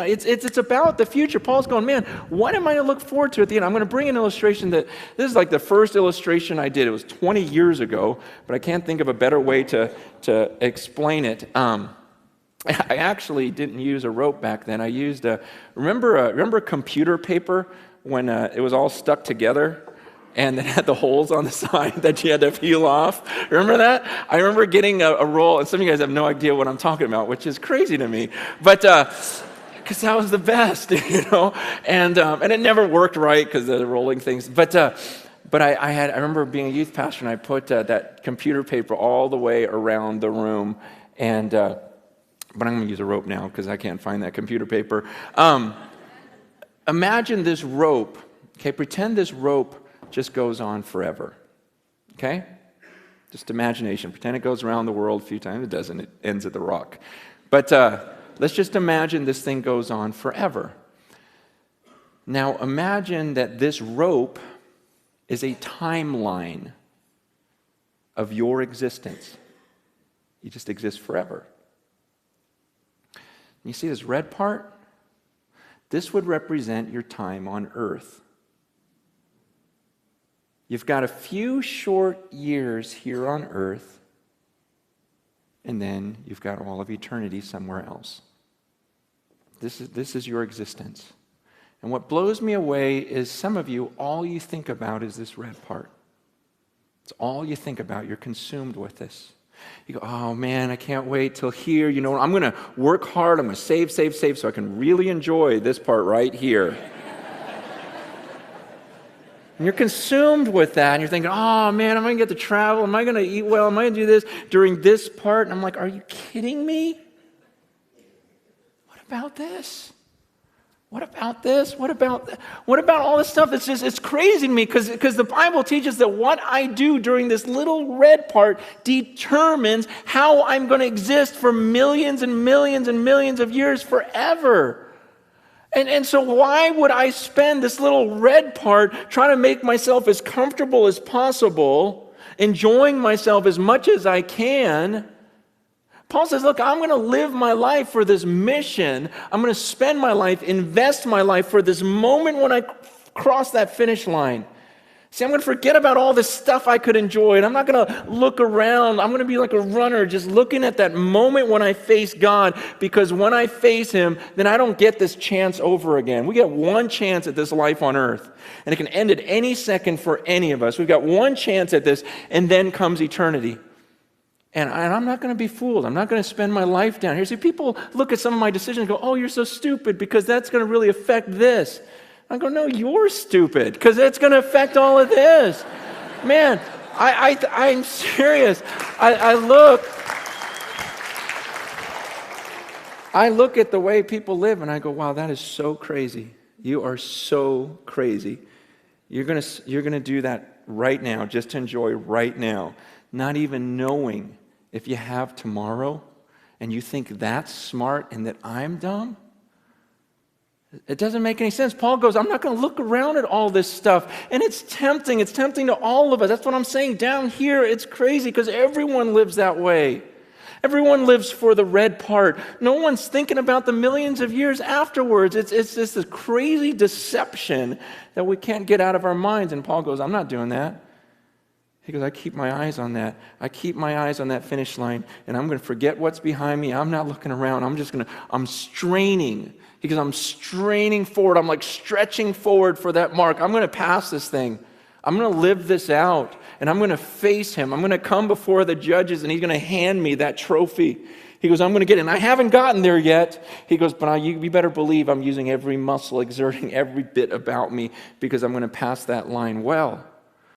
It's about the future. Paul's going, man, what am I going to look forward to at the end? I'm going to bring an illustration that, this is like the first illustration I did. It was 20 years ago, but I can't think of a better way to explain it. I actually didn't use a rope back then. I used remember computer paper when it was all stuck together? And it had the holes on the side that you had to peel off. Remember that? I remember getting a roll, and some of you guys have no idea what I'm talking about, which is crazy to me. But because that was the best, and it never worked right because of the rolling things. But I remember being a youth pastor, and I put that computer paper all the way around the room, and but I'm going to use a rope now because I can't find that computer paper. Imagine this rope. Okay, pretend this rope just goes on forever. Okay? Just imagination. Pretend it goes around the world a few times. It doesn't. It ends at the rock. But let's just imagine this thing goes on forever. Now imagine that this rope is a timeline of your existence. You just exist forever. You see this red part? This would represent your time on earth. You've got a few short years here on earth, and then you've got all of eternity somewhere else. This is your existence. And what blows me away is some of you, all you think about is this red part. It's all you think about. You're consumed with this. You go, oh man, I can't wait till here. I'm going to work hard. I'm going to save so I can really enjoy this part right here. And you're consumed with that, and you're thinking, oh man, am I going to get to travel? Am I going to eat well? Am I going to do this during this part? And I'm like, are you kidding me? What about this? What about this? What about all this stuff? It's crazy to me because the Bible teaches that what I do during this little red part determines how I'm going to exist for millions and millions and millions of years forever. And so why would I spend this little red part trying to make myself as comfortable as possible, enjoying myself as much as I can? Paul says, look, I'm going to live my life for this mission. I'm going to spend my life, invest my life for this moment when I cross that finish line. See, I'm going to forget about all this stuff I could enjoy, and I'm not going to look around. I'm going to be like a runner, just looking at that moment when I face God, because when I face Him, then I don't get this chance over again. We get one chance at this life on earth, and it can end at any second for any of us. We've got one chance at this, and then comes eternity. And I'm not going to be fooled. I'm not going to spend my life down here. See, people look at some of my decisions and go, oh, you're so stupid because that's going to really affect this. I go, no, you're stupid because it's going to affect all of this. Man, I'm serious. I look at the way people live and I go, wow, that is so crazy. You are so crazy. You're going to do that right now, just to enjoy right now, not even knowing if you have tomorrow, and you think that's smart and that I'm dumb. It doesn't make any sense. Paul goes, I'm not going to look around at all this stuff. And it's tempting. It's tempting to all of us. That's what I'm saying. Down here, it's crazy because everyone lives that way. Everyone lives for the red part. No one's thinking about the millions of years afterwards. It's just this crazy deception that we can't get out of our minds. And Paul goes, I'm not doing that. He goes, I keep my eyes on that. I keep my eyes on that finish line, and I'm going to forget what's behind me. I'm not looking around. I'm straining. He goes, I'm straining forward. I'm like stretching forward for that mark. I'm going to pass this thing. I'm going to live this out, and I'm going to face Him. I'm going to come before the judges, and He's going to hand me that trophy. He goes, I'm going to get it. And I haven't gotten there yet. He goes, but you better believe I'm using every muscle, exerting every bit about me, because I'm going to pass that line well.